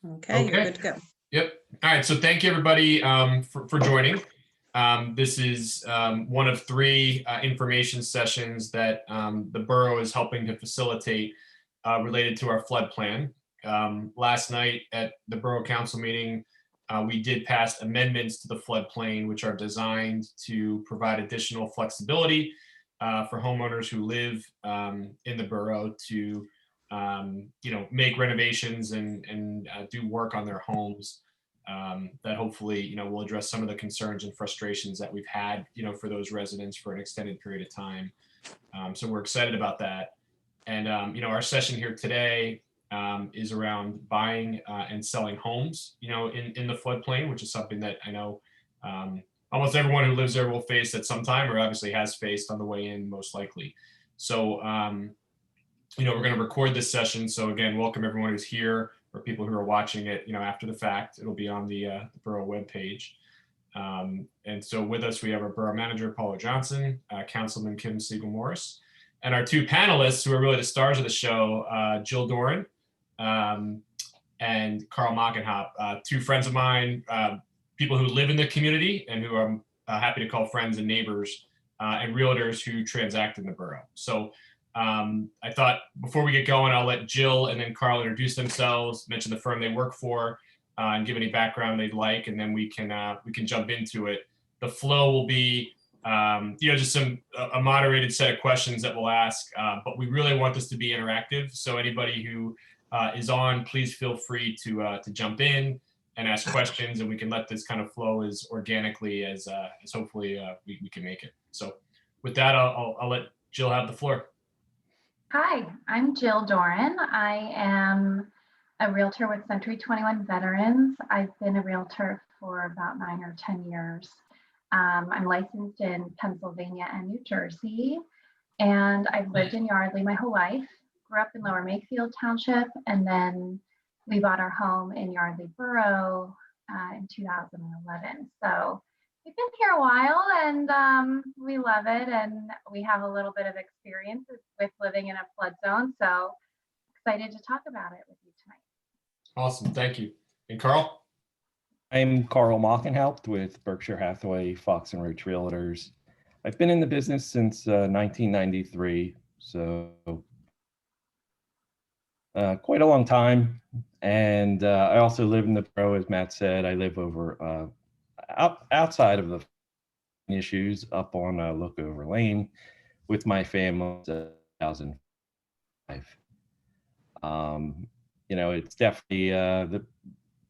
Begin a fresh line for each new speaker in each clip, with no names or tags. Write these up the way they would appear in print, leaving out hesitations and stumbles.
Okay, you're good to go.
Yep. All right. So thank you, everybody, for joining. This is one of three information sessions that the borough is helping to facilitate related to our flood plan. Last night at the borough council meeting, we did pass amendments to the floodplain, which are designed to provide additional flexibility for homeowners who live in the borough to make renovations and do work on their homes that hopefully, will address some of the concerns and frustrations that we've had, for those residents for an extended period of time. So we're excited about that. And, our session here today is around buying and selling homes, in the floodplain, which is something that I know almost everyone who lives there will face at some time, or obviously has faced on the way in, most likely. So, we're going to record this session. So again, welcome everyone who's here or people who are watching it, after the fact. It'll be on the borough webpage. And so with us, we have our borough manager, Paula Johnson, Councilman Kim Siegel-Morris, and our two panelists who are really the stars of the show, Jill Doran and Carl Mockenhop, two friends of mine, people who live in the community and who I'm happy to call friends and neighbors, and realtors who transact in the borough. So I thought before we get going, I'll let Jill and then Carl introduce themselves, mention the firm they work for, and give any background they'd like, and then we can jump into it. The flow will be, just a moderated set of questions that we'll ask, but we really want this to be interactive. So anybody who is on, please feel free to jump in and ask questions, and we can let this kind of flow as organically as hopefully we can make it. So with that, I'll let Jill have the floor.
Hi, I'm Jill Doran. I am a realtor with Century 21 Veterans. I've been a realtor for about 9 or 10 years. I'm licensed in Pennsylvania and New Jersey, and I've lived in Yardley my whole life. Grew up in Lower Makefield Township, and then we bought our home in Yardley Borough in 2011. So we've been here a while, and we love it, and we have a little bit of experience with living in a flood zone. So excited to talk about it with you tonight.
Awesome, thank you. And Carl?
I'm Carl Mockenhaupt with Berkshire Hathaway Fox and Roach Realtors. I've been in the business since 1993, so quite a long time. And I also live in the borough, as Matt said. I live over outside of the issues, up on Lookover Lane with my family since 2005. It's definitely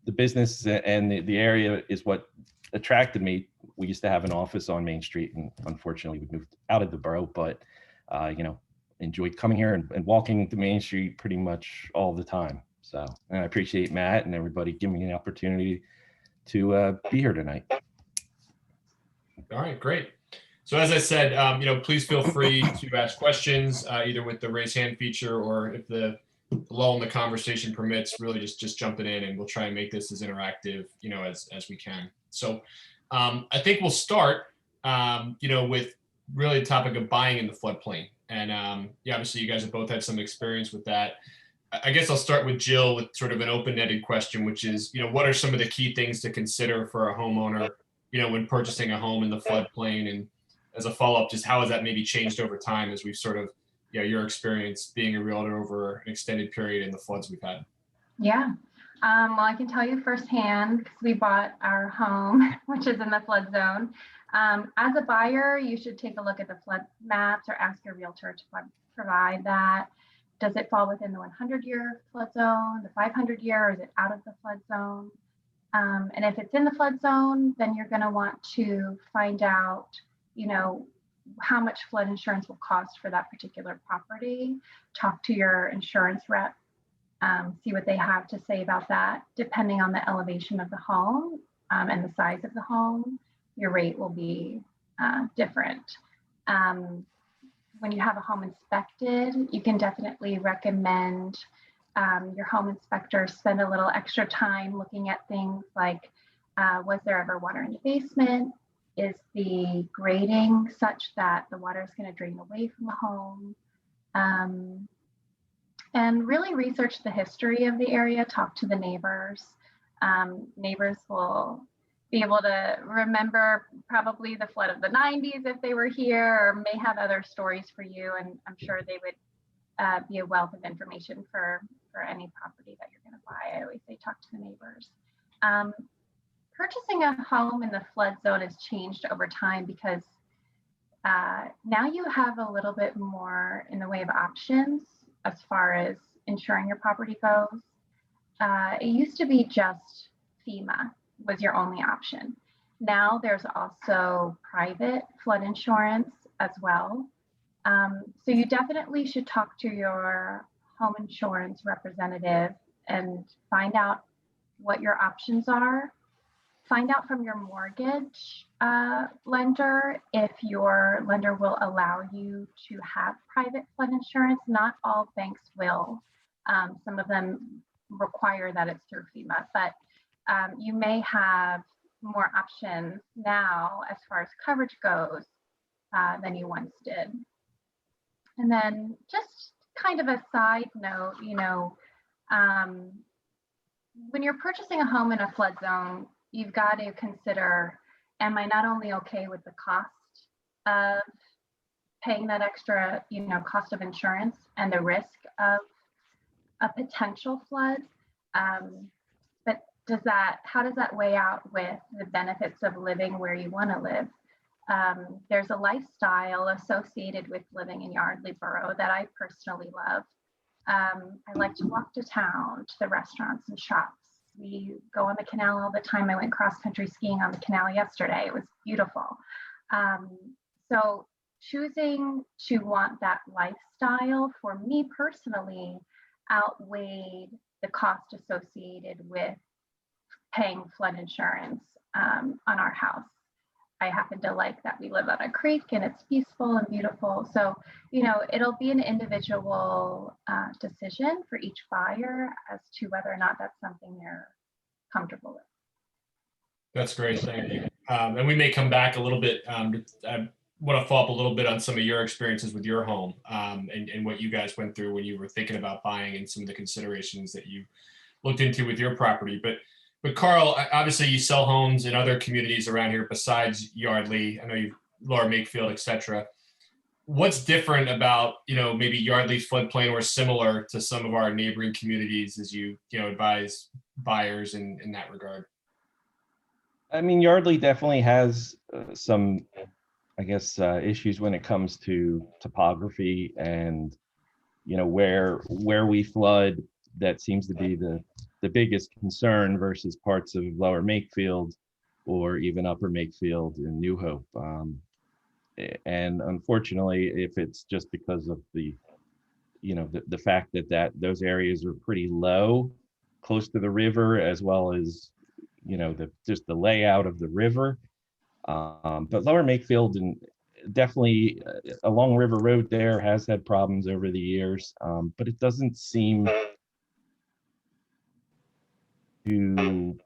the business and the area is what attracted me. We used to have an office on Main Street, and unfortunately we moved out of the borough, but enjoyed coming here and walking the Main Street pretty much all the time. So, and I appreciate Matt and everybody giving me an opportunity to be here tonight.
All right, great. So as I said, please feel free to ask questions either with the raise hand feature, or if the lull in the conversation permits, really just jumping in, and we'll try and make this as interactive, as we can. So I think we'll start, with really the topic of buying in the floodplain. And obviously you guys have both had some experience with that. I guess I'll start with Jill with sort of an open-ended question, which is, what are some of the key things to consider for a homeowner, when purchasing a home in the floodplain? And as a follow-up, just how has that maybe changed over time as we've sort of, your experience being a realtor over an extended period in the floods we've had?
Yeah, well, I can tell you firsthand, because we bought our home, which is in the flood zone. As a buyer, you should take a look at the flood maps or ask your realtor to provide that. Does it fall within the 100-year flood zone, the 500-year, or is it out of the flood zone? And if it's in the flood zone, then you're going to want to find out, how much flood insurance will cost for that particular property. Talk to your insurance rep, see what they have to say about that. Depending on the elevation of the home and the size of the home, your rate will be different. When you have a home inspected, you can definitely recommend your home inspector spend a little extra time looking at things like, was there ever water in the basement? Is the grading such that the water is going to drain away from the home? and really research the history of the area, talk to the neighbors. Neighbors will be able to remember probably the flood of the 90s if they were here, or may have other stories for you. And I'm sure they would be a wealth of information for any property that you're going to buy. I always say talk to the neighbors. Purchasing a home in the flood zone has changed over time because now you have a little bit more in the way of options as far as insuring your property goes. It used to be just FEMA was your only option. Now there's also private flood insurance as well. So you definitely should talk to your home insurance representative and find out what your options are. Find out from your mortgage lender if your lender will allow you to have private flood insurance. Not all banks will. Some of them require that it's through FEMA, but you may have more options now as far as coverage goes than you once did. And then just kind of a side note, when you're purchasing a home in a flood zone, you've got to consider, am I not only okay with the cost of paying that extra, cost of insurance and the risk of a potential flood, but how does that weigh out with the benefits of living where you want to live? There's a lifestyle associated with living in Yardley Borough that I personally love. I like to walk to town, to the restaurants and shops. We go on the canal all the time. I went cross-country skiing on the canal yesterday. It was beautiful. So choosing to want that lifestyle for me personally outweighed the cost associated with paying flood insurance on our house. I happen to like that we live on a creek and it's peaceful and beautiful. So, it'll be an individual decision for each buyer as to whether or not that's something they're comfortable with.
That's great. Thank you. And we may come back a little bit. I want to follow up a little bit on some of your experiences with your home and what you guys went through when you were thinking about buying and some of the considerations that you looked into with your property. But Carl, obviously you sell homes in other communities around here besides Yardley. I know you Lower Makefield, et cetera. What's different about, maybe Yardley's floodplain or similar to some of our neighboring communities as you advise buyers in that regard?
I mean, Yardley definitely has some, I guess, issues when it comes to topography and, where we flood. That seems to be the biggest concern versus parts of Lower Makefield or even Upper Makefield and New Hope. And unfortunately, if it's just because of the fact that those areas are pretty low, close to the river, as well as, just the layout of the river. But Lower Makefield and definitely along River Road there has had problems over the years, but it doesn't seem to,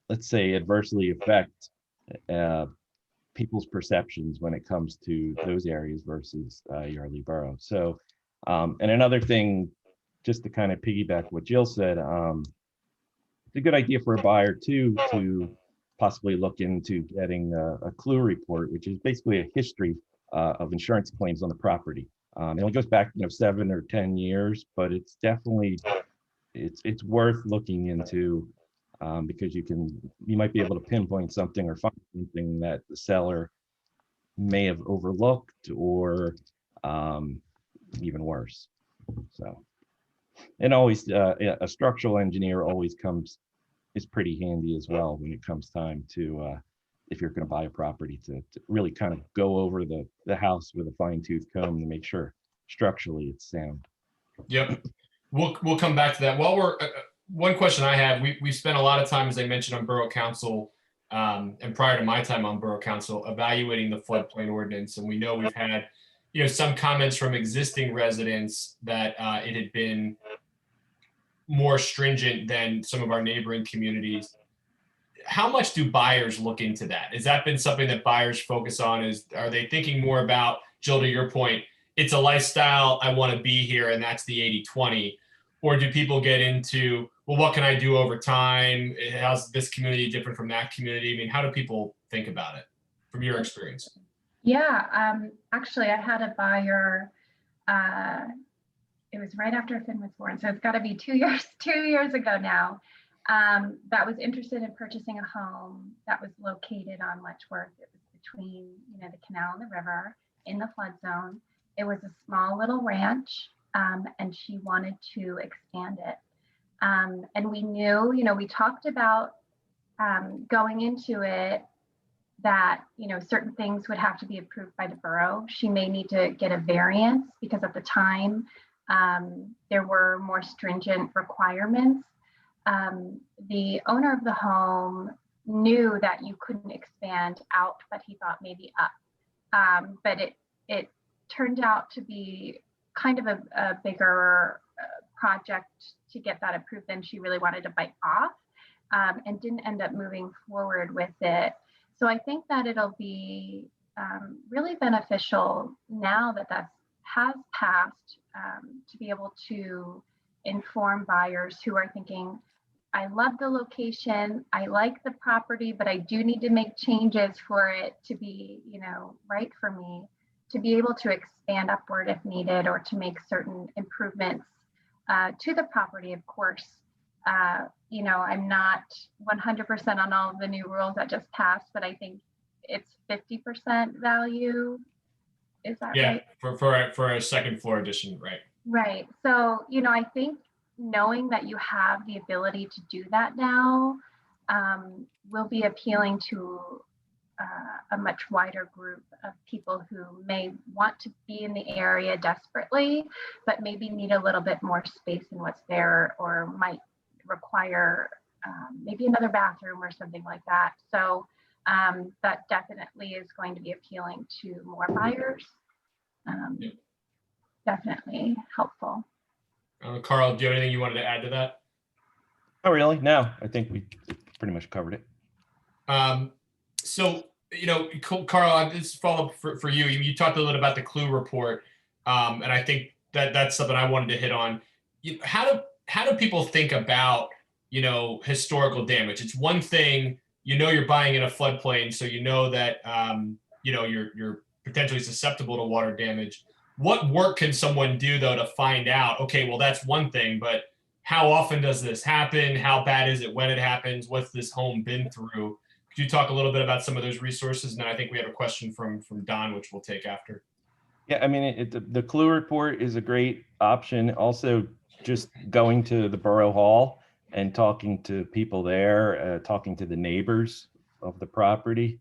let's say, adversely affect people's perceptions when it comes to those areas versus Yardley Borough. So, and another thing, just to kind of piggyback what Jill said, it's a good idea for a buyer too to possibly look into getting a clue report, which is basically a history of insurance claims on the property. It only goes back 7 or 10 years, but it's definitely it's worth looking into because you might be able to pinpoint something or find something that the seller may have overlooked or even worse. So, and always a structural engineer always is pretty handy as well when it comes time to if you're going to buy a property to really kind of go over the house with a fine-tooth comb to make sure structurally it's sound.
Yep. We'll come back to that. One question I have, we spent a lot of time, as I mentioned, on Borough Council and prior to my time on Borough Council, evaluating the floodplain ordinance. And we know we've had, some comments from existing residents that it had been more stringent than some of our neighboring communities. How much do buyers look into that? Has that been something that buyers focus on? Are they thinking more about, Jill, to your point, it's a lifestyle, I want to be here, and that's the 80-20? Or do people get into, well, what can I do over time? How's this community different from that community? I mean, how do people think about it from your experience?
Yeah, actually, I had a buyer. It was right after Finn was born, so it's got to be 2 years ago now. That was interested in purchasing a home that was located on Letchworth. It was between, the canal and the river in the flood zone. It was a small little ranch, and she wanted to expand it. And we knew, we talked about going into it that, certain things would have to be approved by the borough. She may need to get a variance because at the time there were more stringent requirements. The owner of the home knew that you couldn't expand out, but he thought maybe up. But it turned out to be kind of a bigger project to get that approved than she really wanted to bite off, and didn't end up moving forward with it. So I think that it'll be really beneficial now that that has passed, to be able to inform buyers who are thinking, I love the location, I like the property, but I do need to make changes for it to be, right for me, to be able to expand upward if needed, or to make certain improvements to the property, of course. I'm not 100% on all of the new rules that just passed, but I think it's 50% value. Is that right?
Yeah, for a second floor addition, right? Right.
So, I think knowing that you have the ability to do that now will be appealing to a much wider group of people who may want to be in the area desperately, but maybe need a little bit more space in what's there, or might require maybe another bathroom or something like that. So that definitely is going to be appealing to more buyers. Definitely helpful.
Carl, do you have anything you wanted to add to that?
Not really. No, I think we pretty much covered it.
So, Carl, this follow up for you. You talked a little about the clue report, and I think that's something I wanted to hit on. How do people think about, historical damage? It's one thing, you're buying in a floodplain, so that you're potentially susceptible to water damage. What work can someone do though to find out, okay, well, that's one thing, but how often does this happen? How bad is it when it happens? What's this home been through? Could you talk a little bit about some of those resources? And then I think we have a question from Don, which we'll take after.
Yeah, I mean, the clue report is a great option. Also, just going to the borough hall and talking to people there, talking to the neighbors of the property.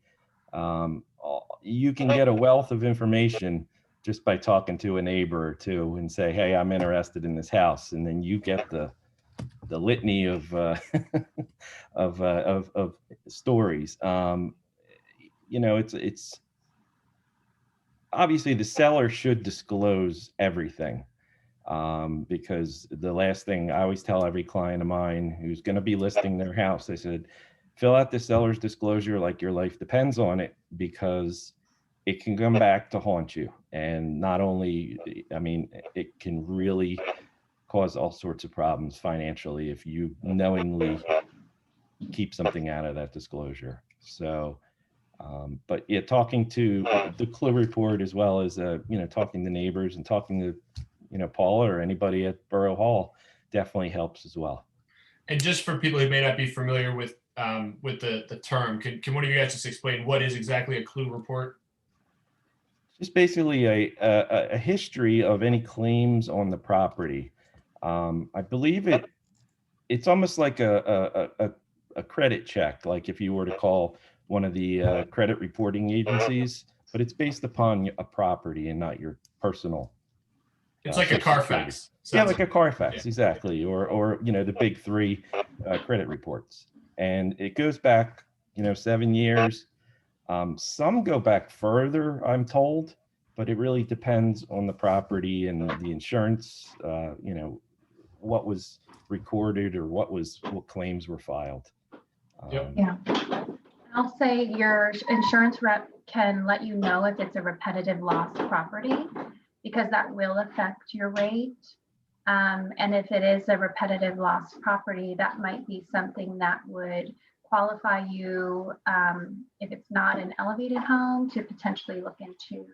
You can get a wealth of information just by talking to a neighbor or two and say, hey, I'm interested in this house. And then you get the litany of of stories. It's obviously the seller should disclose everything, because the last thing I always tell every client of mine who's going to be listing their house, I said, fill out the seller's disclosure like your life depends on it, because it can come back to haunt you. And not only, it can really cause all sorts of problems financially if you knowingly keep something out of that disclosure. So, but yeah, talking to the clue report, as well as, talking to neighbors and talking to, Paula or anybody at Borough Hall, definitely helps as well. And
just for people who may not be familiar with the term, can one of you guys just explain what is exactly a clue report?
Just basically a history of any claims on the property. I believe it's almost like a credit check, like if you were to call one of the credit reporting agencies, but it's based upon a property and not your personal.
It's like a Carfax.
Yeah, like a Carfax, exactly, or the big three credit reports, and it goes back 7 years. Some go back further, I'm told, but it really depends on the property and the insurance, what was recorded or what claims were filed.
Yeah. I'll say your insurance rep can let you know if it's a repetitive loss property. because that will affect your rate. And if it is a repetitive loss property, that might be something that would qualify you, if it's not an elevated home, to potentially look into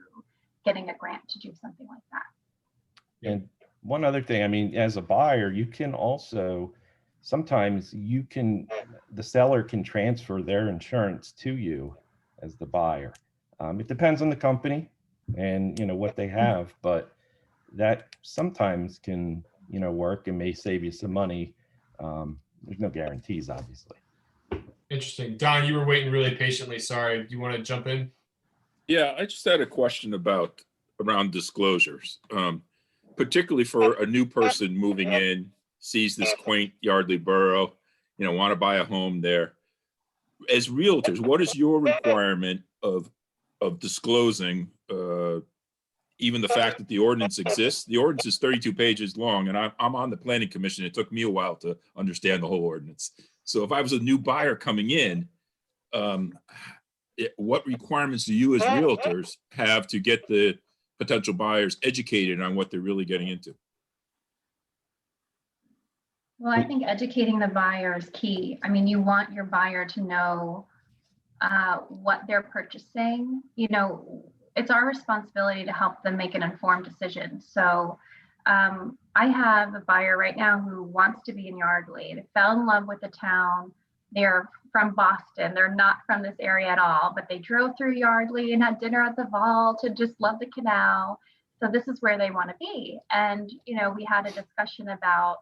getting a grant to do something like that.
And one other thing, I mean, as a buyer, you can also, sometimes the seller can transfer their insurance to you as the buyer. It depends on the company and, what they have, but that sometimes can, work and may save you some money. There's no guarantees, obviously.
Interesting. Don, you were waiting really patiently. Sorry. Do you want to jump in?
Yeah, I just had a question around disclosures, particularly for a new person moving in, sees this quaint Yardley borough, want to buy a home there. As realtors, what is your requirement of disclosing even the fact that the ordinance exists? The ordinance is 32 pages long, and I'm on the planning commission. It took me a while to understand the whole ordinance. So if I was a new buyer coming in, what requirements do you as realtors have to get the potential buyers educated on what they're really getting into?
Well, I think educating the buyer is key. I mean, you want your buyer to know what they're purchasing. It's our responsibility to help them make an informed decision. So I have a buyer right now who wants to be in Yardley. They fell in love with the town. They're from Boston. They're not from this area at all, but they drove through Yardley and had dinner at the Vault and just love the canal. So this is where they want to be. And, we had a discussion about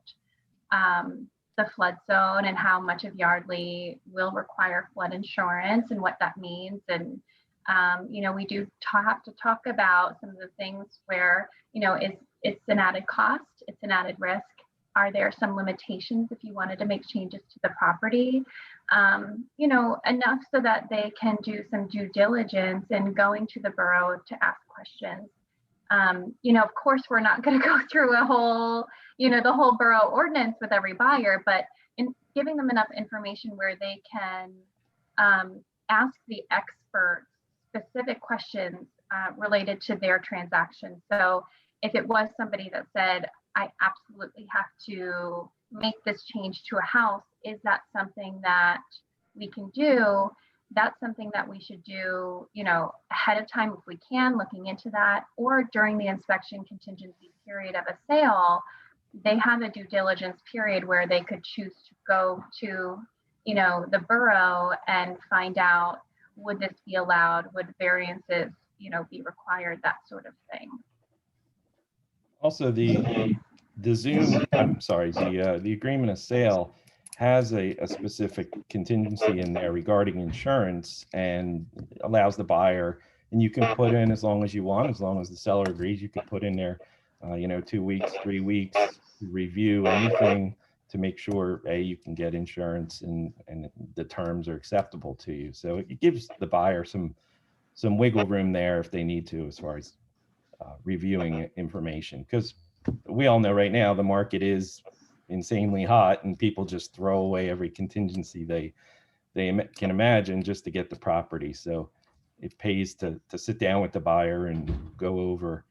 the flood zone and how much of Yardley will require flood insurance and what that means. And, we do have to talk about some of the things where, it's an added cost, it's an added risk. Are there some limitations if you wanted to make changes to the property? Enough so that they can do some due diligence in going to the borough to ask questions. Of course, we're not going to go through the whole borough ordinance with every buyer, but in giving them enough information where they can ask the experts specific questions related to their transaction. So if it was somebody that said, I absolutely have to make this change to a house, is that something that we can do? That's something that we should do, ahead of time if we can, looking into that, or during the inspection contingency period of a sale. They have a due diligence period where they could choose to go to, the borough and find out, would this be allowed? Would variances, be required? That sort of thing.
Also, the agreement of sale has a specific contingency in there regarding insurance and allows the buyer, and you can put in as long as you want, as long as the seller agrees, you can put in there, 2 weeks, 3 weeks, to review anything to make sure you can get insurance and the terms are acceptable to you. So it gives the buyer some wiggle room there if they need to, as far as reviewing information, because we all know right now the market is insanely hot and people just throw away every contingency they can imagine just to get the property. So it pays to sit down with the buyer and go over,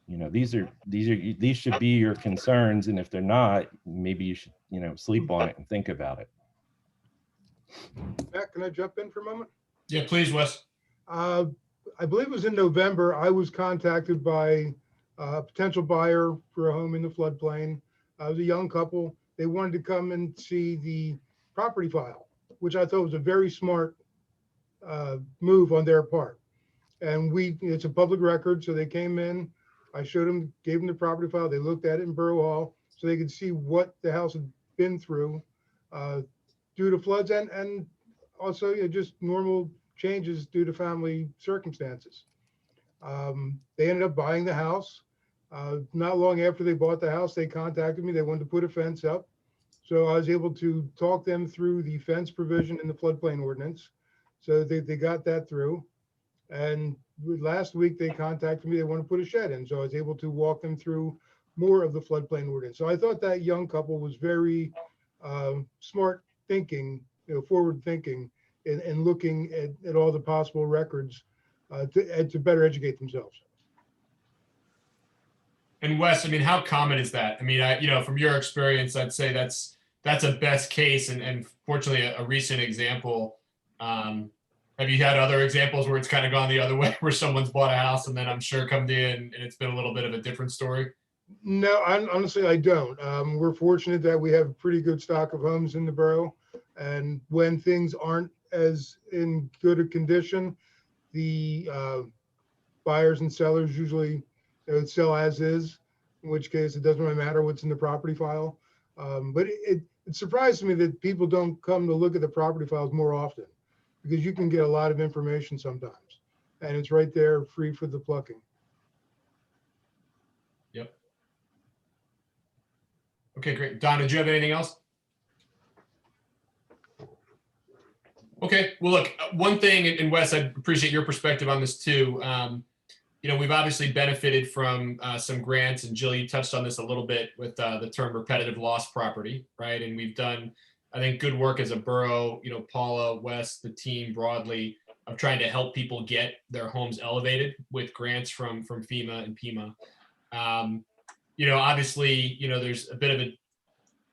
these should be your concerns, and if they're not, maybe you should sleep on it and think about it.
Matt, can I jump in for a moment?
Yeah, please, Wes.
I believe it was in November, I was contacted by a potential buyer for a home in the floodplain. I was a young couple. They wanted to come and see the property file, which I thought was a very smart move on their part. And it's a public record, so they came in. I showed them, gave them the property file. They looked at it in Borough Hall, so they could see what the house had been through due to floods and also just normal changes due to family circumstances. They ended up buying the house. Not long after they bought the house, they contacted me. They wanted to put a fence up. So I was able to talk them through the fence provision in the floodplain ordinance. So they got that through. And last week they contacted me. They want to put a shed in. So I was able to walk them through more of the floodplain ordinance. So I thought that young couple was very smart thinking, forward thinking, and looking at all the possible records to better educate themselves.
And Wes, I mean, how common is that? I mean, from your experience, I'd say that's a best case, and fortunately, a recent example. Have you had other examples where it's kind of gone the other way, where someone's bought a house and then I'm sure come in and it's been a little bit of a different story?
No, honestly, I don't. We're fortunate that we have a pretty good stock of homes in the borough. And when things aren't as in good a condition, the buyers and sellers usually sell as is, in which case it doesn't really matter what's in the property file. But it surprises me that people don't come to look at the property files more often, because you can get a lot of information sometimes, and it's right there free for the plucking.
Yep. Okay, great. Don, did you have anything else? Okay, well, look, one thing, and Wes, I appreciate your perspective on this too. We've obviously benefited from some grants, and Jill, you touched on this a little bit with the term repetitive loss property, right? And we've done, I think, good work as a borough, Paula, Wes, the team broadly, of trying to help people get their homes elevated with grants from FEMA and PEMA. Obviously, there's a bit of a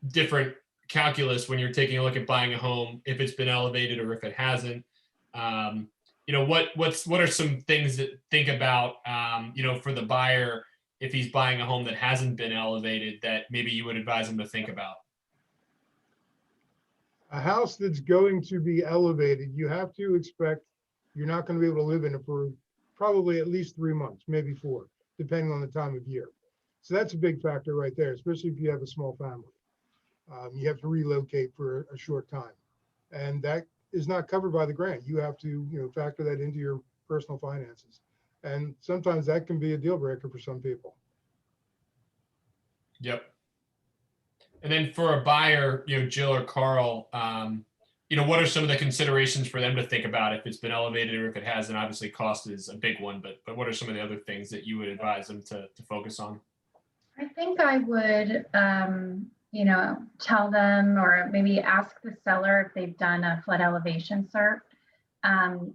different calculus when you're taking a look at buying a home, if it's been elevated or if it hasn't. What are some things that think about, for the buyer, if he's buying a home that hasn't been elevated, that maybe you would advise him to think about?
A house that's going to be elevated, you have to expect you're not going to be able to live in it for probably at least 3 months, maybe 4, depending on the time of year. So that's a big factor right there, especially if you have a small family. You have to relocate for a short time, and that is not covered by the grant. You have to, factor that into your personal finances, and sometimes that can be a deal breaker for some people.
Yep. And then for a buyer, Jill or Carl, what are some of the considerations for them to think about if it's been elevated or if it hasn't? Obviously, cost is a big one, but what are some of the other things that you would advise them to focus on?
I think I would, tell them, or maybe ask the seller if they've done a flood elevation cert.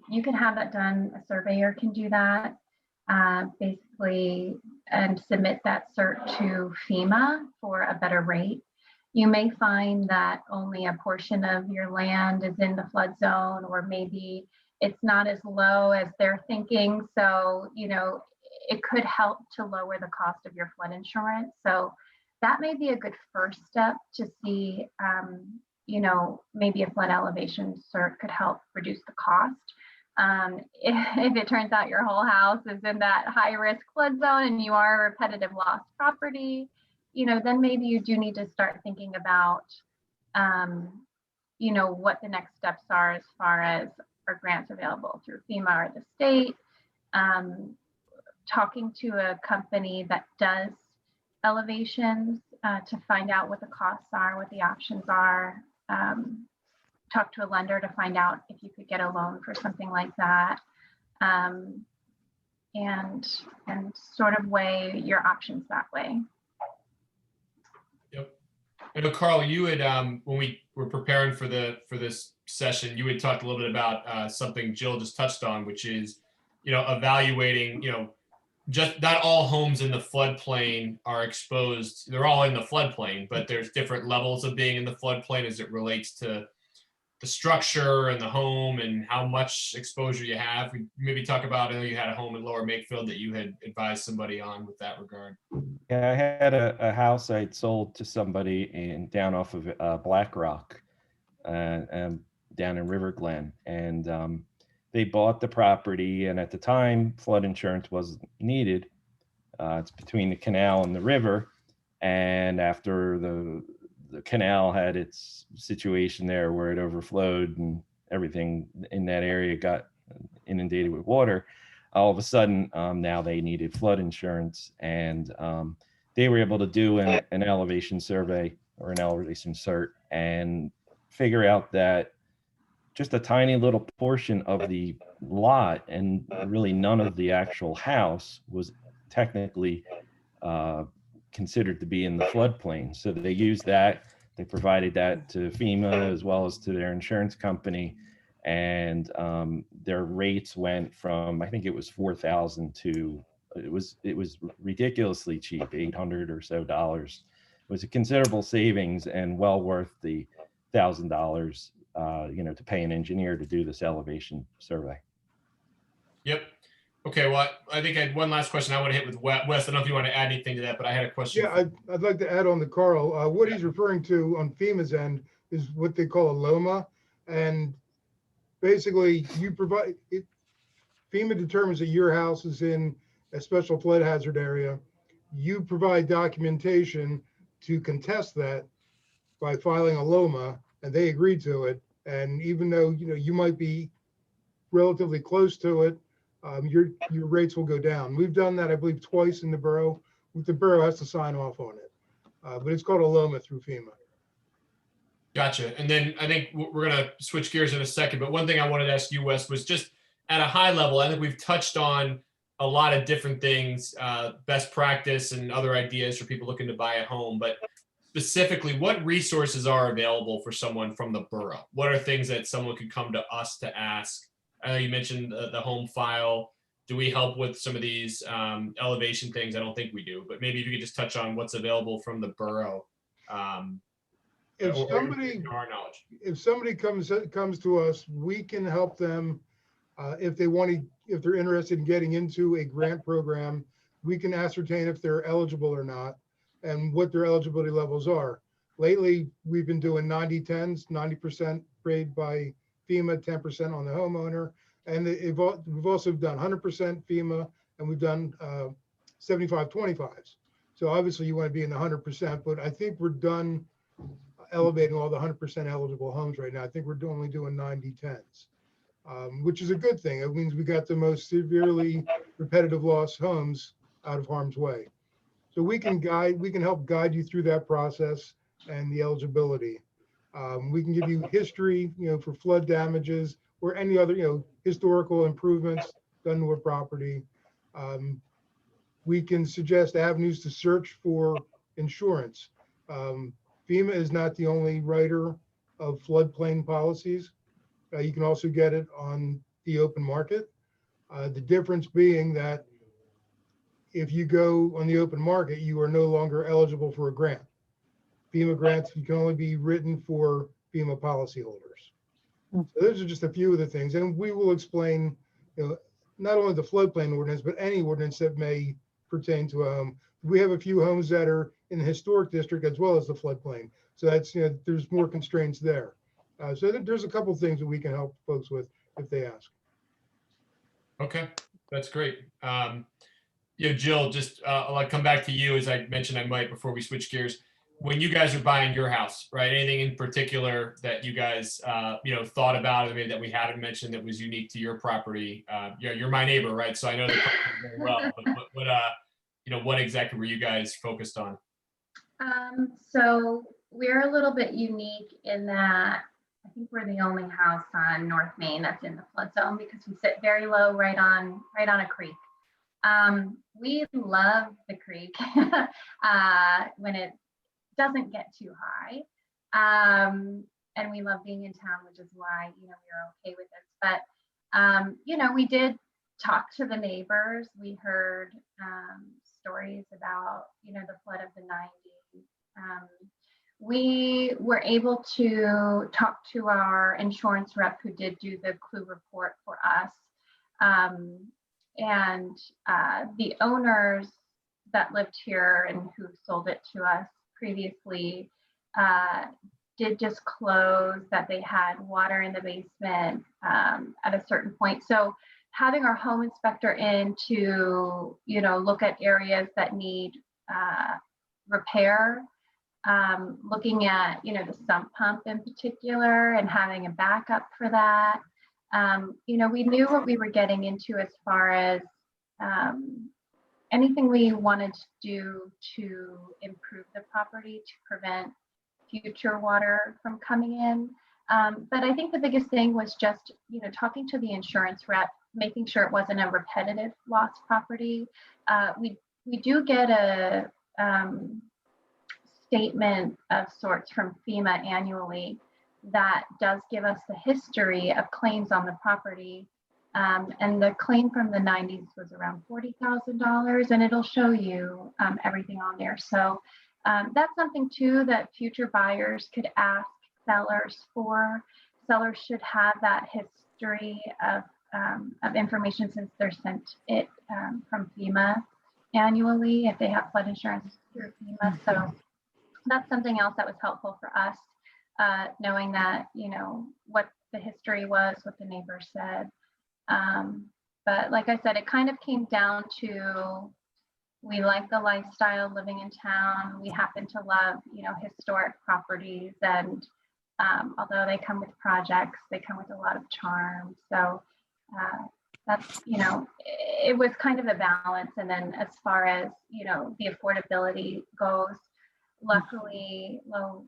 You can have that done. A surveyor can do that, basically, and submit that cert to FEMA for a better rate. You may find that only a portion of your land is in the flood zone, or maybe it's not as low as they're thinking. So, it could help to lower the cost of your flood insurance. So that may be a good first step to see, maybe a flood elevation cert could help reduce the cost. If it turns out your whole house is in that high risk flood zone and you are a repetitive loss property, then maybe you do need to start thinking about, what the next steps are as far as are grants available through FEMA or the state. Talking to a company that does elevations to find out what the costs are, what the options are. Talk to a lender to find out if you could get a loan for something like that, and sort of weigh your options that way.
Yep. And Carl, you had when we were preparing for this session, you had talked a little bit about something Jill just touched on, which is evaluating just not all homes in the floodplain are exposed. They're all in the floodplain, but there's different levels of being in the floodplain as it relates to the structure and the home and how much exposure you have. We maybe talk about, I know you had a home in Lower Makefield that you had advised somebody on with that regard.
Yeah, I had a house I'd sold to somebody down off of Black Rock, down in River Glen, and they bought the property, and at the time, flood insurance wasn't needed. It's between the canal and the river, and after the canal had its situation there where it overflowed and everything in that area got inundated with water, all of a sudden, now they needed flood insurance, and they were able to do an elevation survey or an elevation cert and figure out that just a tiny little portion of the lot and really none of the actual house was technically considered to be in the floodplain. So they used that, they provided that to FEMA as well as to their insurance company, and their rates went from, I think it was $4,000 to It was ridiculously cheap, $800 or so. It was a considerable savings and well worth the $1,000, to pay an engineer to do this elevation survey.
Yep. Okay, well, I think I had one last question I want to hit with Wes. I don't know if you want to add anything to that, but I had a question.
Yeah, I'd like to add on to Carl. What he's referring to on FEMA's end is what they call a LOMA. And basically you provide it. FEMA determines that your house is in a special flood hazard area. You provide documentation to contest that by filing a LOMA, and they agree to it. And even though, you might be relatively close to it, your rates will go down. We've done that, I believe, twice in the borough. The borough has to sign off on it, but it's called a LOMA through FEMA.
Gotcha. And then I think we're going to switch gears in a second, but one thing I wanted to ask you, Wes, was just at a high level, I think we've touched on a lot of different things, best practice and other ideas for people looking to buy a home, but specifically, what resources are available for someone from the borough? What are things that someone could come to us to ask? I know you mentioned the home file. Do we help with some of these elevation things? I don't think we do, but maybe if you could just touch on what's available from the borough.
If somebody comes to us, we can help them if they're interested in getting into a grant program. We can ascertain if they're eligible or not and what their eligibility levels are. Lately, we've been doing 90/10s, 90% paid by FEMA, 10% on the homeowner. And we've also done 100% FEMA, and we've done 75/25s. So obviously you want to be in the 100%, but I think we're done elevating all the 100% eligible homes right now. I think we're only doing 90/10s, which is a good thing. It means we got the most severely repetitive loss homes out of harm's way. So we can help guide you through that process and the eligibility. We can give you history, for flood damages or any other, historical improvements done to a property. We can suggest avenues to search for insurance. FEMA is not the only writer of floodplain policies. You can also get it on the open market. The difference being that if you go on the open market, you are no longer eligible for a grant. FEMA grants, you can only be written for FEMA policyholders. So those are just a few of the things. And we will explain, not only the floodplain ordinance, but any ordinance that may pertain to a home. We have a few homes that are in the historic district as well as the floodplain. So that's, there's more constraints there. So there's a couple of things that we can help folks with if they ask.
Okay, that's great. Jill, just I'll come back to you. As I mentioned, I might before we switch gears. When you guys are buying your house, right? Anything in particular that you guys, thought about, or maybe that we haven't mentioned that was unique to your property? You're my neighbor, right? So I know the property very well. But what exactly were you guys focused on?
So we're a little bit unique in that I think we're the only house on North Main that's in the flood zone because we sit very low, right on a creek. We love the creek when it doesn't get too high, and we love being in town, which is why we were okay with this. But we did talk to the neighbors. We heard stories about the flood of the 90s. We were able to talk to our insurance rep who did do the clue report for us. And the owners that lived here and who sold it to us previously did disclose that they had water in the basement at a certain point. So having our home inspector in to, look at areas that need repair, looking at, the sump pump in particular and having a backup for that. We knew what we were getting into as far as anything we wanted to do to improve the property to prevent future water from coming in. But I think the biggest thing was just, talking to the insurance rep, making sure it wasn't a repetitive loss property. We do get a statement of sorts from FEMA annually that does give us the history of claims on the property. And the claim from the 90s was around $40,000, and it'll show you everything on there. So that's something too that future buyers could ask sellers for. Sellers should have that history of information since they're sent it from FEMA annually if they have flood insurance through FEMA. So that's something else that was helpful for us, knowing that, you know, what the history was, what the neighbors said. But like I said, it kind of came down to, we like the lifestyle living in town. We happen to love, you know, historic properties, and although they come with projects, they come with a lot of charm. So that's, you know, it was kind of a balance. And then as far as, you know, the affordability goes, luckily low,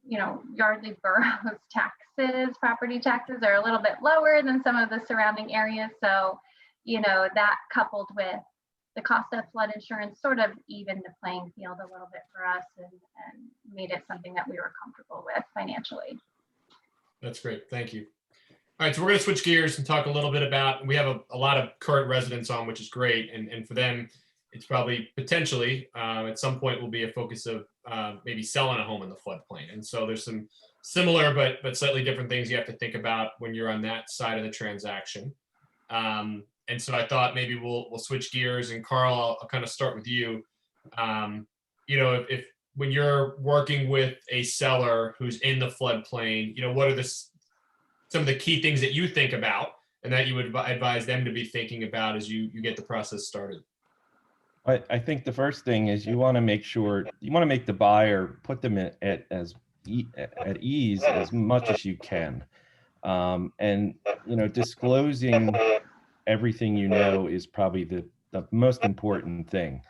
you know, Yardley Borough's taxes, property taxes are a little bit lower than some of the surrounding areas. So, you know, that coupled with the cost of flood insurance sort of evened the playing field a little bit for us, and made it something that we were comfortable with financially.
That's great. Thank you. All right, so we're going to switch gears and talk a little bit about, we have a lot of current residents on, which is great. And for them, it's probably potentially at some point will be a focus of maybe selling a home in the floodplain. And so there's some similar but slightly different things you have to think about when you're on that side of the transaction. And so I thought maybe we'll switch gears, and Carl, I'll kind of start with you. You know, if when you're working with a seller who's in the floodplain, you know, what are some of the key things that you think about and that you would advise them to be thinking about as you get the process started?
I think the first thing is you want to make sure, you want to make the buyer, put them at ease as much as you can. And, you know, disclosing everything you know is probably the most important thing.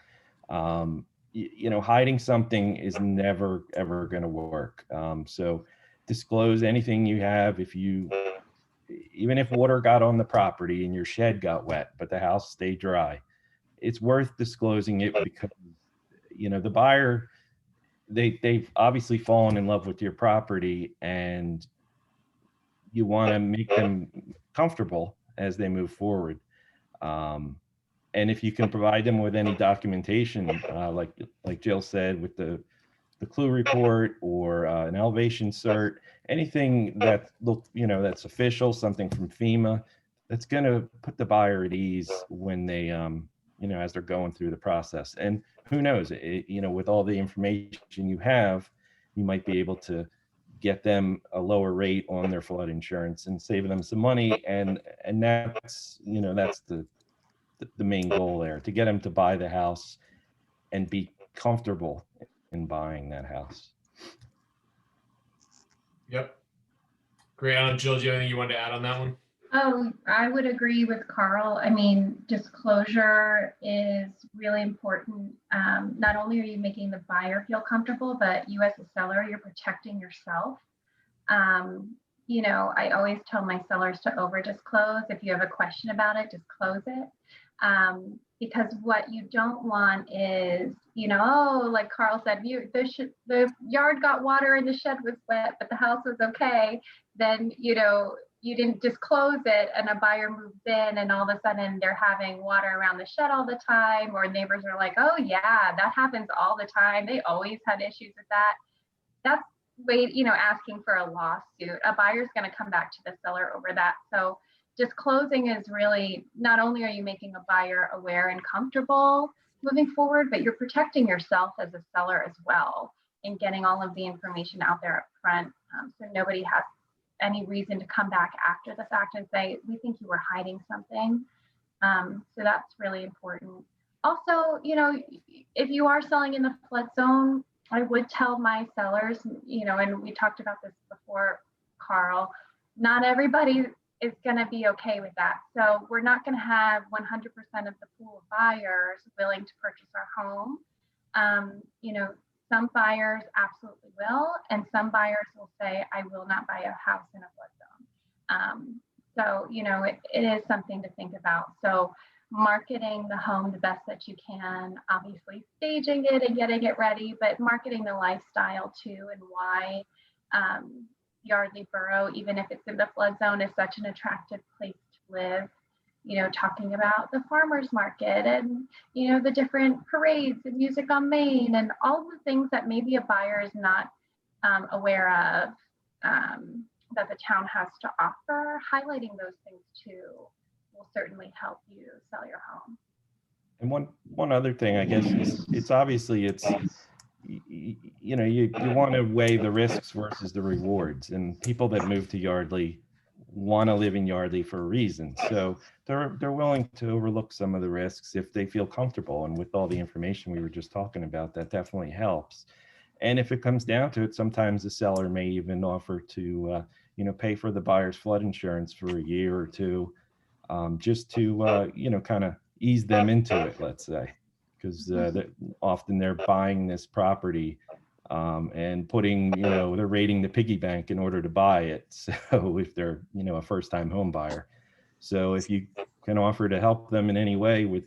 You know, hiding something is never, ever going to work. So disclose anything you have. Even if water got on the property and your shed got wet, but the house stayed dry, it's worth disclosing it, because, you know, the buyer, they've obviously fallen in love with your property, and you want to make them comfortable as they move forward. And if you can provide them with any documentation, like Jill said, with the clue report or an elevation cert, anything that that's official, something from FEMA, that's going to put the buyer at ease when they as they're going through the process. And who knows, with all the information you have, you might be able to get them a lower rate on their flood insurance and save them some money. And that's the main goal there, to get them to buy the house and be comfortable in buying that house.
Yep. Great. Jill, do you have anything you wanted to add on that one?
Oh, I would agree with Carl. I mean, disclosure is really important. Not only are you making the buyer feel comfortable, but you as a seller, you're protecting yourself. I always tell my sellers to over disclose. If you have a question about it, disclose it. Because what you don't want is, like Carl said, the yard got water and the shed was wet, but the house was okay. Then, you didn't disclose it, and a buyer moves in and all of a sudden they're having water around the shed all the time, or neighbors are like, oh yeah, that happens all the time. They always had issues with that. That's asking for a lawsuit. A buyer's going to come back to the seller over that. So disclosing is really, not only are you making a buyer aware and comfortable moving forward, but you're protecting yourself as a seller as well, and getting all of the information out there up front, so nobody has any reason to come back after the fact and say, we think you were hiding something. So that's really important. Also, if you are selling in the flood zone, I would tell my sellers, and we talked about this before, Carl, not everybody is going to be okay with that. So we're not going to have 100% of the pool of buyers willing to purchase our home. Some buyers absolutely will, and some buyers will say, I will not buy a house in a flood zone. So, it is something to think about. So marketing the home the best that you can, obviously staging it and getting it ready, but marketing the lifestyle too, and why Yardley Borough, even if it's in the flood zone, is such an attractive place to live. talking about the farmers market and, the different parades and music on Main and all the things that maybe a buyer is not aware of that the town has to offer. Highlighting those things too will certainly help you sell your home.
And one other thing, I guess, is you want to weigh the risks versus the rewards, and people that move to Yardley want to live in Yardley for a reason. So they're willing to overlook some of the risks if they feel comfortable. And with all the information we were just talking about, that definitely helps. And if it comes down to it, sometimes the seller may even offer to, pay for the buyer's flood insurance for a year or two, just to, kind of ease them into it, let's say, because often they're buying this property and putting, they're raiding the piggy bank in order to buy it. So if they're, a first-time home buyer. So if you can offer to help them in any way with,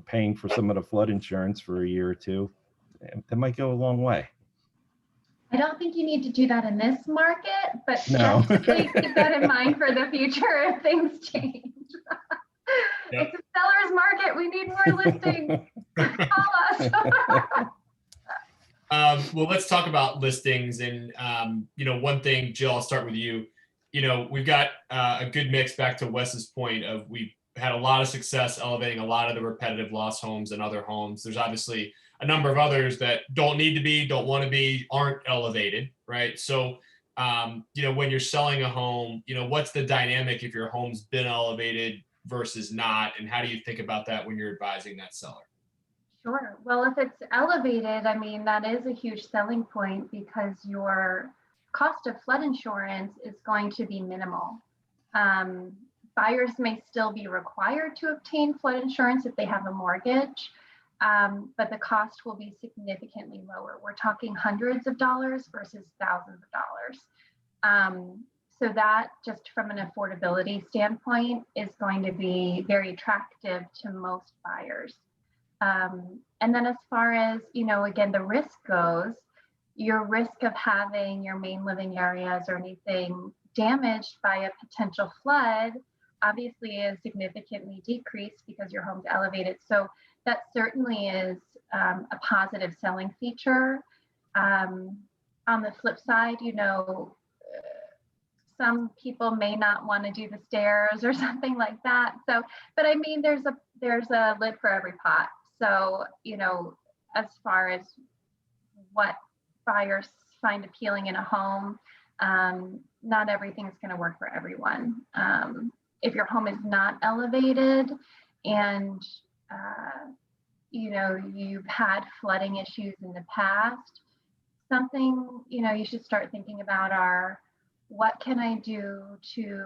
paying for some of the flood insurance for a year or two, that might go a long way. I
don't think you need to do that in this market, but
no.
Please keep that in mind for the future if things change. Yep. It's a seller's market. We need more listings. Call us.
Well, let's talk about listings. And, one thing, Jill, I'll start with you. We've got a good mix, back to Wes's point, of we've had a lot of success elevating a lot of the repetitive loss homes and other homes. There's obviously a number of others that don't need to be, don't want to be, aren't elevated, right? So, when you're selling a home, what's the dynamic if your home's been elevated versus not, and how do you think about that when you're advising that seller?
Sure. Well, if it's elevated, that is a huge selling point because your cost of flood insurance is going to be minimal. Buyers may still be required to obtain flood insurance if they have a mortgage, but the cost will be significantly lower. We're talking hundreds of dollars versus thousands of dollars. So that, just from an affordability standpoint, is going to be very attractive to most buyers. And then as far as, again, the risk goes, your risk of having your main living areas or anything damaged by a potential flood obviously is significantly decreased because your home's elevated. So that certainly is a positive selling feature. On the flip side, some people may not want to do the stairs or something like that. So, but there's a lid for every pot. So, as far as what buyers find appealing in a home, not everything's going to work for everyone. If your home is not elevated and, you've had flooding issues in the past, something, you should start thinking about what can I do to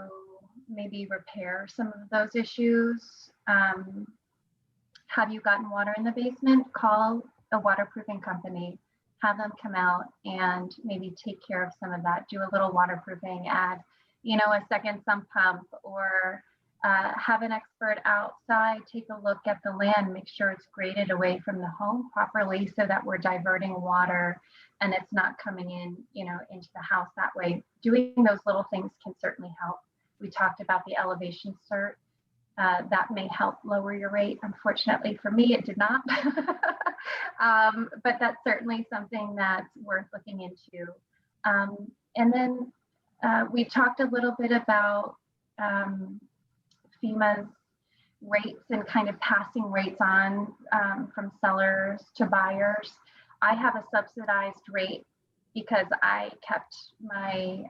maybe repair some of those issues? Have you gotten water in the basement? Call a waterproofing company, have them come out and maybe take care of some of that. Do a little waterproofing, add, a second sump pump, or have an expert outside take a look at the land, make sure it's graded away from the home properly so that we're diverting water and it's not coming in, into the house that way. Doing those little things can certainly help. We talked about the elevation cert. That may help lower your rate. Unfortunately for me, it did not. But that's certainly something that's worth looking into. And then we talked a little bit about FEMA's rates and kind of passing rates on from sellers to buyers. I have a subsidized rate because I kept my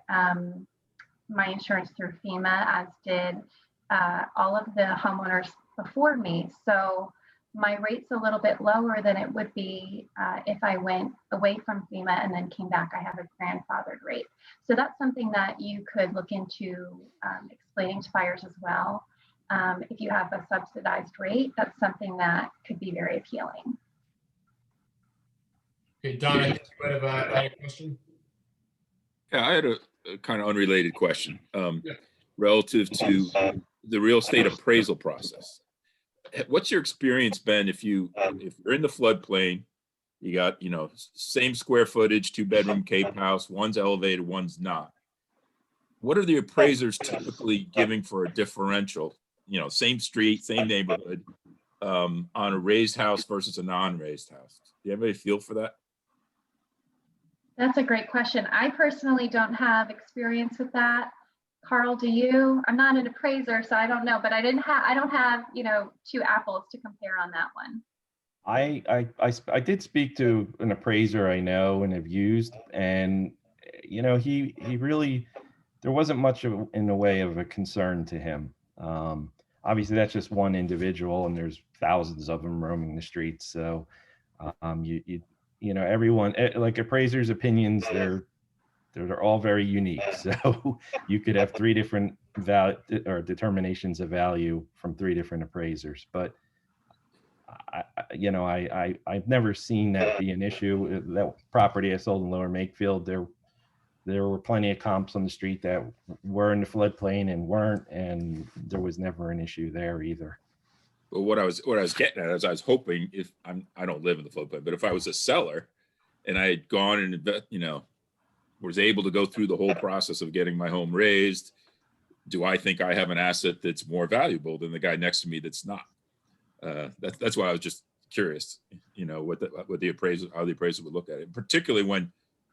my insurance through FEMA, as did all of the homeowners before me. So my rate's a little bit lower than it would be if I went away from FEMA and then came back. I have a grandfathered rate. So that's something that you could look into explaining to buyers as well. If you have a subsidized rate, that's something that could be very appealing.
Okay, Don, I think you might have had a question.
Yeah, I had a kind of unrelated question relative to the real estate appraisal process. What's your experience been if you're in the floodplain, you got, same square footage, 2-bedroom Cape house, one's elevated, one's not. What are the appraisers typically giving for a differential, same street, same neighborhood, on a raised house versus a non-raised house? Do you have any feel for that?
That's a great question. I personally don't have experience with that. Carl, do you? I'm not an appraiser, so I don't know, but I don't have, two apples to compare on that one.
I did speak to an appraiser I know and have used, and he really, there wasn't much in the way of a concern to him. Obviously that's just one individual, and there's thousands of them roaming the streets. So everyone, like appraisers' opinions, they're all very unique. So you could have 3 different value or determinations of value from 3 different appraisers, but I've never seen that be an issue. That property I sold in Lower Makefield, there were plenty of comps on the street that were in the floodplain and weren't, and there was never an issue there either.
But what I was getting at is I was hoping, I don't live in the floodplain, but if I was a seller and I had gone and was able to go through the whole process of getting my home raised, do I think I have an asset that's more valuable than the guy next to me that's not? That's why I was just curious, what the appraiser, how the appraiser would look at it, particularly when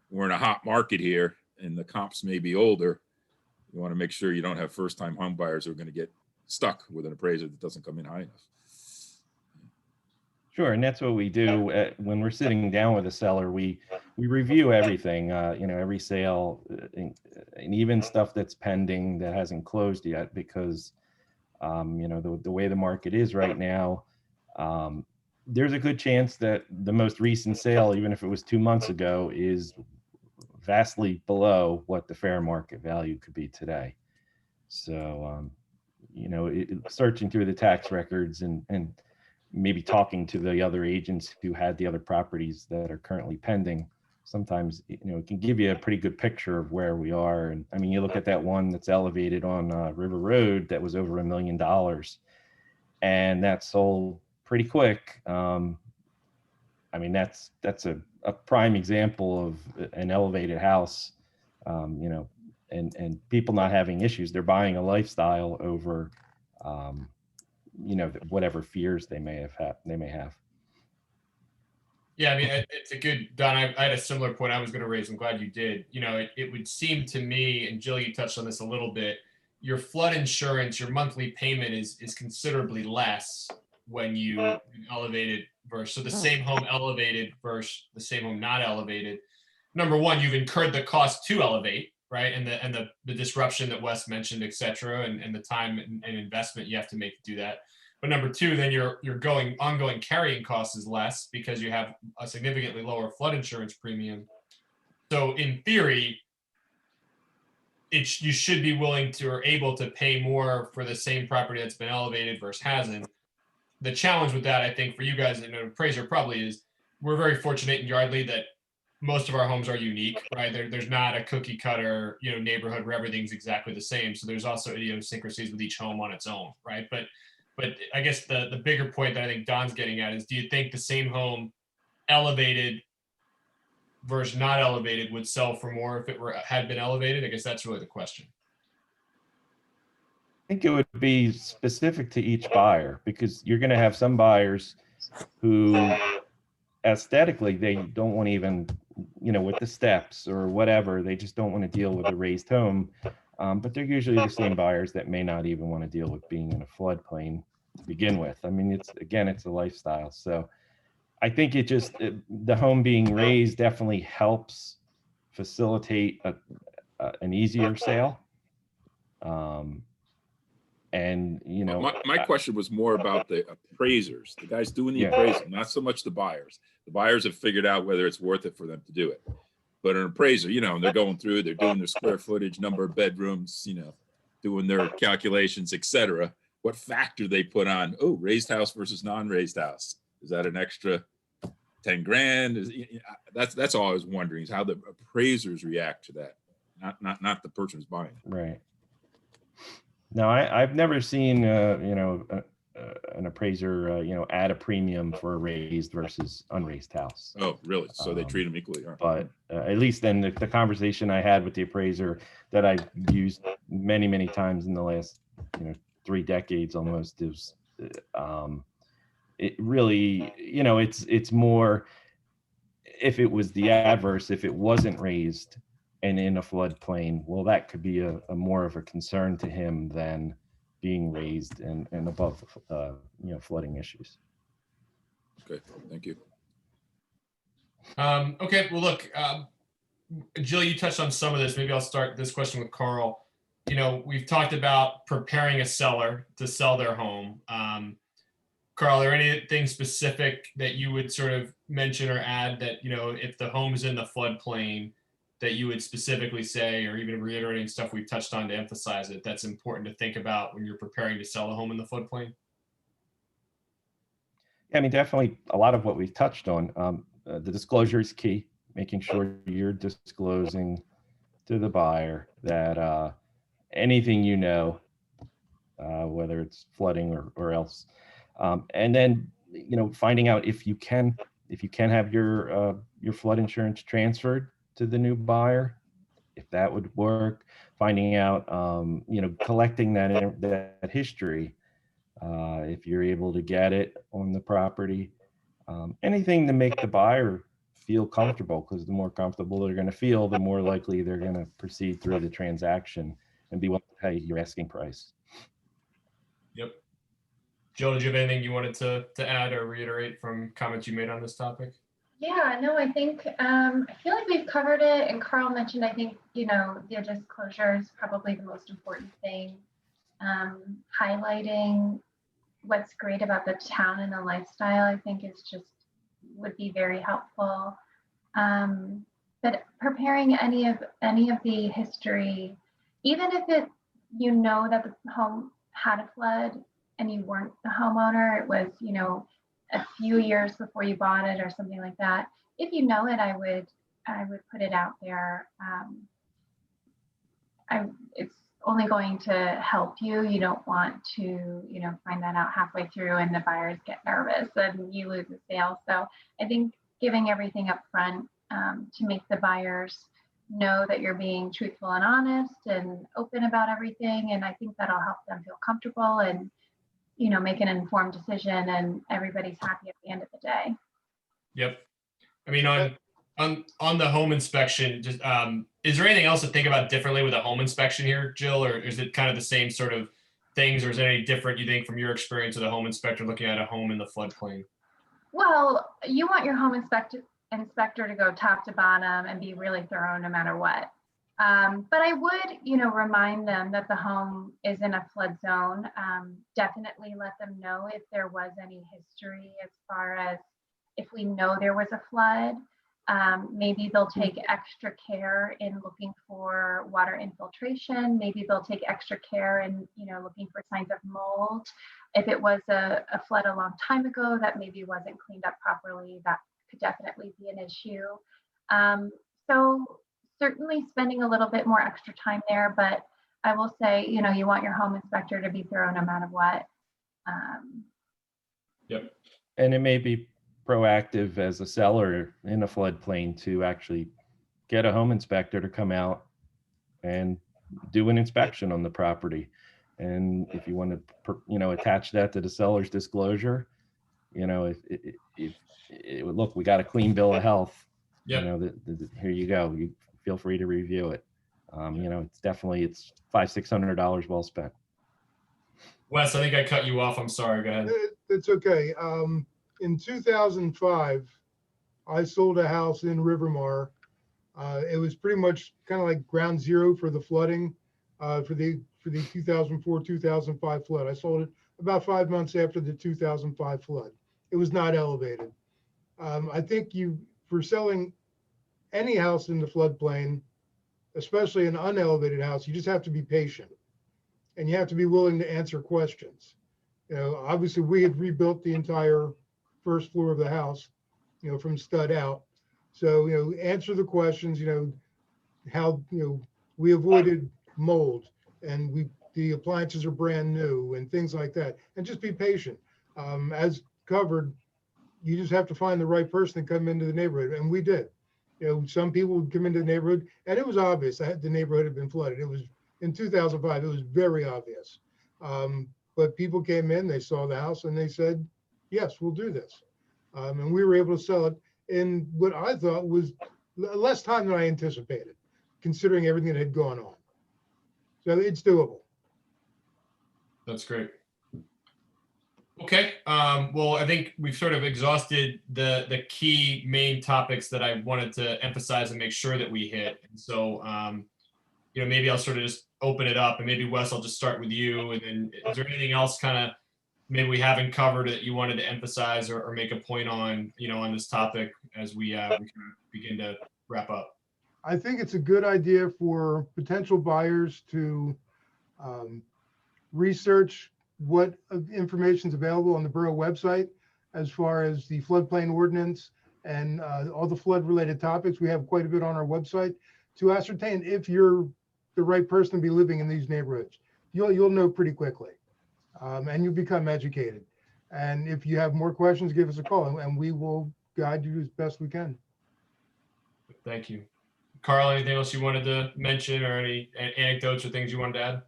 we're in a hot market here and the comps may be older. You want to make sure you don't have first-time home buyers who are going to get stuck with an appraiser that doesn't come in high enough.
Sure, and that's what we do when we're sitting down with a seller. We review everything, every sale, and even stuff that's pending that hasn't closed yet, because the way the market is right now, there's a good chance that the most recent sale, even if it was 2 months ago, is vastly below what the fair market value could be today. So, searching through the tax records and maybe talking to the other agents who had the other properties that are currently pending, sometimes, it can give you a pretty good picture of where we are. And I mean, you look at that one that's elevated on River Road that was over $1 million, and that sold pretty quick. I mean, that's a prime example of an elevated house, and people not having issues. They're buying a lifestyle over, whatever fears they may have.
Yeah, I mean, it's a good, Don, I had a similar point I was going to raise. I'm glad you did. It would seem to me, and Jill, you touched on this a little bit, your flood insurance, your monthly payment is considerably less when you elevated versus, so the same home elevated versus the same home not elevated. Number one, you've incurred the cost to elevate, right? And the disruption that Wes mentioned, et cetera, and the time and investment you have to make to do that. But number two, then your ongoing carrying cost is less because you have a significantly lower flood insurance premium. So in theory, you should be willing to or able to pay more for the same property that's been elevated versus hasn't. The challenge with that, I think, for you guys and an appraiser probably is we're very fortunate in Yardley that most of our homes are unique, right? There's not a cookie cutter, neighborhood where everything's exactly the same. So there's also idiosyncrasies with each home on its own, right? But I guess the bigger point that I think Don's getting at is, do you think the same home elevated versus not elevated would sell for more if it had been elevated? I guess that's really the question.
I think it would be specific to each buyer, because you're going to have some buyers who aesthetically, they don't want to even, with the steps or whatever, they just don't want to deal with a raised home. But they're usually the same buyers that may not even want to deal with being in a floodplain to begin with. I mean, it's a lifestyle. So I think the home being raised definitely helps facilitate an easier sale. And
my question was more about the appraisers, the guys doing the appraisal, not so much the buyers. The buyers have figured out whether it's worth it for them to do it. But an appraiser, they're going through, they're doing their square footage, number of bedrooms, doing their calculations, etc. What factor they put on? Oh, raised house versus non-raised house. Is that an extra 10 grand? That's all I was wondering, is how the appraisers react to that, not the person who's buying it.
Right. No, I've never seen an appraiser add a premium for a raised versus unraised house.
Oh, really? So they treat them equally, huh?
But at least then the conversation I had with the appraiser that I've used many times in the last 3 decades almost. It really, it's more, if it was the adverse, if it wasn't raised and in a floodplain, well, that could be a more of a concern to him than being raised and above, flooding issues.
Okay, thank you.
Okay, well, look, Jill, you touched on some of this. Maybe I'll start this question with Carl. We've talked about preparing a seller to sell their home. Carl, are there anything specific that you would sort of mention or add that, if the home is in the floodplain, that you would specifically say, or even reiterating stuff we've touched on to emphasize it, that's important to think about when you're preparing to sell a home in the floodplain?
I mean, definitely a lot of what we've touched on. The disclosure is key, making sure you're disclosing to the buyer that anything whether it's flooding or else. And then, finding out if you can have your flood insurance transferred to the new buyer, if that would work. Finding out, collecting that history, if you're able to get it on the property. Anything to make the buyer feel comfortable, because the more comfortable they're going to feel, the more likely they're going to proceed through the transaction and be willing to pay your asking price.
Yep. Jill, did you have anything you wanted to add or reiterate from comments you made on this topic?
Yeah, no, I think, I feel like we've covered it, and Carl mentioned, I think, the disclosure is probably the most important thing. Highlighting what's great about the town and the lifestyle, I think would be very helpful. But preparing any of the history, even if that the home had a flood and you weren't the homeowner, it was, a few years before you bought it or something like that. If you know it, I would put it out there. It's only going to help you. You don't want to, find that out halfway through and the buyers get nervous and you lose the sale. So I think giving everything up front to make the buyers know that you're being truthful and honest and open about everything. And I think that'll help them feel comfortable and, make an informed decision, and everybody's happy at the end of the day.
Yep. I mean, on the home inspection, just is there anything else to think about differently with a home inspection here, Jill, or is it kind of the same sort of things, or is there any different, you think, from your experience with a home inspector looking at a home in the floodplain?
Well, you want your home inspector to go top to bottom and be really thorough no matter what. But I would, remind them that the home is in a flood zone. Definitely let them know if there was any history as far as if we know there was a flood. Maybe they'll take extra care in looking for water infiltration. Maybe they'll take extra care in, looking for signs of mold. If it was a flood a long time ago that maybe wasn't cleaned up properly, that could definitely be an issue. So certainly spending a little bit more extra time there, but I will say, you want your home inspector to be thorough no matter what.
Yep.
And it may be proactive as a seller in a floodplain to actually get a home inspector to come out and do an inspection on the property. And if you want to, attach that to the seller's disclosure, look, we got a clean bill of health.
Yep.
Here you go. You feel free to review it. It's $500-600 well spent.
Wes, I think I cut you off. I'm sorry. Go ahead.
It's okay. In 2005, I sold a house in Rivermar. It was pretty much kind of like ground zero for the flooding, for the 2004-2005 flood. I sold it about 5 months after the 2005 flood. It was not elevated. I think for selling any house in the floodplain, especially an unelevated house, you just have to be patient and you have to be willing to answer questions. Obviously we had rebuilt the entire first floor of the house, from stud out. So, answer the questions, how, we avoided mold and the appliances are brand new and things like that. And just be patient. As covered, you just have to find the right person to come into the neighborhood. And we did. Some people would come into the neighborhood and it was obvious that the neighborhood had been flooded. It was in 2005, it was very obvious. but people came in, they saw the house and they said, yes, we'll do this. And we were able to sell it in what I thought was less time than I anticipated, considering everything that had gone on. So it's doable.
That's great. Okay. Well, I think we've sort of exhausted the key main topics that I wanted to emphasize and make sure that we hit. And so, maybe I'll sort of just open it up, and maybe Wes, I'll just start with you. And then is there anything else kind of maybe we haven't covered that you wanted to emphasize or make a point on, on this topic as we kind of begin to wrap up?
I think it's a good idea for potential buyers to research what information is available on the borough website as far as the floodplain ordinance and all the flood related topics. We have quite a bit on our website to ascertain if you're the right person to be living in these neighborhoods. You'll know pretty quickly, and you become educated. And if you have more questions, give us a call and we will guide you as best we can.
Thank you. Carl, anything else you wanted to mention, or any anecdotes or things you wanted to add?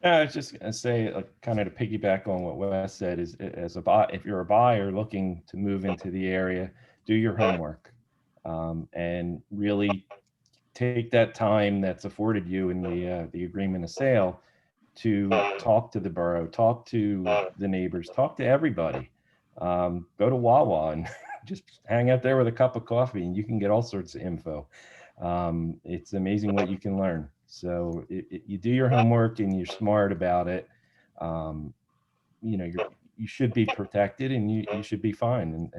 I was just gonna say, kind of to piggyback on what Wes said, is if you're a buyer looking to move into the area, do your homework, and really take that time that's afforded you in the agreement of sale to talk to the borough, talk to the neighbors, talk to everybody. Go to Wawa and just hang out there with a cup of coffee, and you can get all sorts of info. It's amazing what you can learn. So you do your homework and you're smart about it. You should be protected, and you should be fine.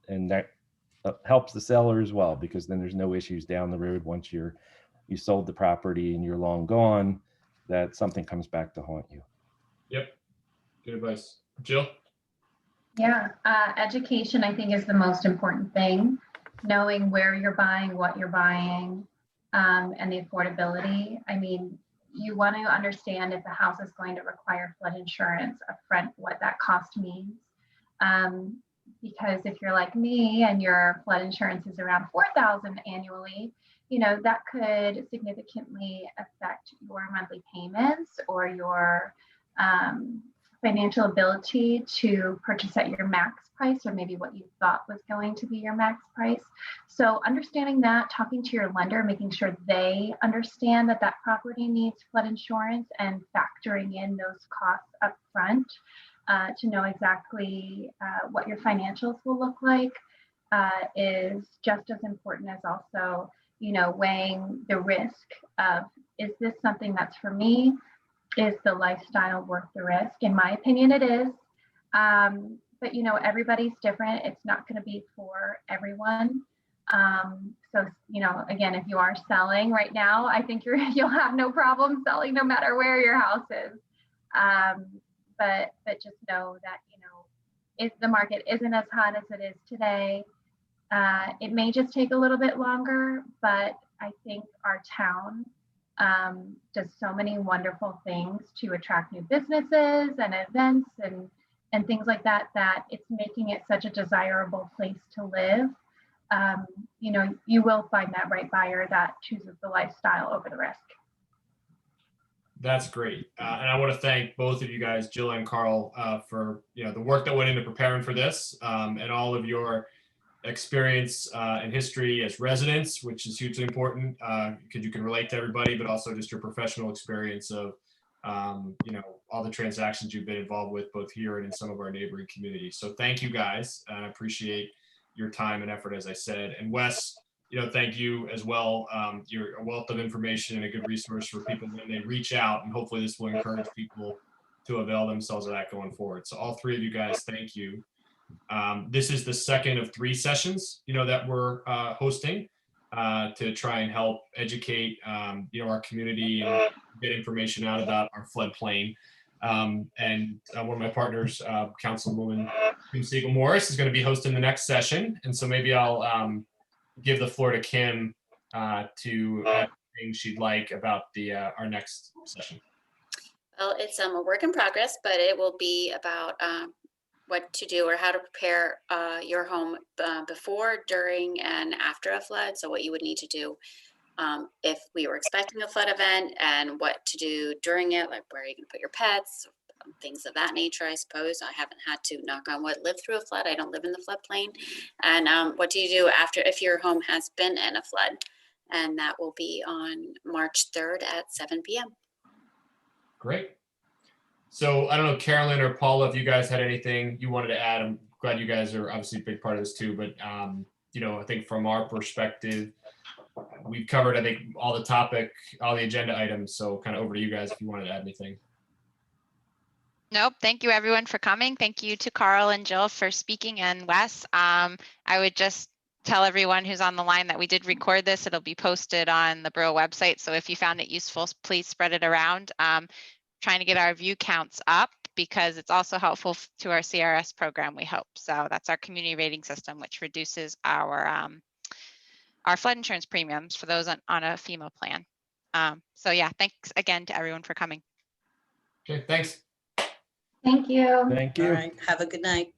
And that helps the seller as well, because then there's no issues down the road once you sold the property and you're long gone, that something comes back to haunt you.
Yep. Good advice. Jill?
Yeah, education, I think, is the most important thing. Knowing where you're buying, what you're buying, and the affordability. I mean, you want to understand if the house is going to require flood insurance upfront, what that cost means. Because if you're like me and your flood insurance is around $4,000 annually, that could significantly affect your monthly payments or your financial ability to purchase at your max price, or maybe what you thought was going to be your max price. So understanding that, talking to your lender, making sure they understand that property needs flood insurance, and factoring in those costs up front to know exactly what your financials will look like is just as important as also, weighing the risk of, is this something that's for me? Is the lifestyle worth the risk? In my opinion, it is. But everybody's different. It's not going to be for everyone. So, again, if you are selling right now, I think you'll have no problem selling no matter where your house is. But just know that, if the market isn't as hot as it is today, it may just take a little bit longer, but I think our town does so many wonderful things to attract new businesses and events and things like that, that it's making it such a desirable place to live. You will find that right buyer that chooses the lifestyle over the risk.
That's great. And I want to thank both of you guys, Jill and Carl, for the work that went into preparing for this, and all of your experience and history as residents, which is hugely important, because you can relate to everybody, but also just your professional experience of all the transactions you've been involved with both here and in some of our neighboring communities. So thank you guys. I appreciate your time and effort, as I said. And Wes, thank you as well. You're a wealth of information and a good resource for people when they reach out, and hopefully this will encourage people to avail themselves of that going forward. So all three of you guys, thank you. This is the second of 3 sessions, that we're hosting to try and help educate, our community and get information out about our floodplain. And one of my partners, Councilwoman Kim Siegel-Morris, is going to be hosting the next session. And so maybe I'll give the floor to Kim to add things she'd like about our next session.
Well, it's a work in progress, but it will be about what to do or how to prepare your home before, during, and after a flood. So what you would need to do if we were expecting a flood event, and what to do during it, like where are you going to put your pets, things of that nature, I suppose. I haven't had to, knock on wood, live through a flood. I don't live in the floodplain. And what do you do after, if your home has been in a flood? And that will be on March 3rd at 7 p.m.
Great. So I don't know, Carolyn or Paula, if you guys had anything you wanted to add. I'm glad you guys are obviously a big part of this too, but you know, I think from our perspective, we've covered, I think, all the agenda items. So kind of over to you guys if you wanted to add anything.
Nope. Thank you everyone for coming. Thank you to Carl and Jill for speaking, and Wes. I would just tell everyone who's on the line that we did record this. It'll be posted on the Borough website. So if you found it useful, please spread it around. Trying to get our view counts up because it's also helpful to our CRS program, we hope. So that's our community rating system, which reduces our flood insurance premiums for those on a FEMA plan. So yeah, thanks again to everyone for coming.
Okay, thanks.
Thank you.
Thank
All
you.
right. Have a good night.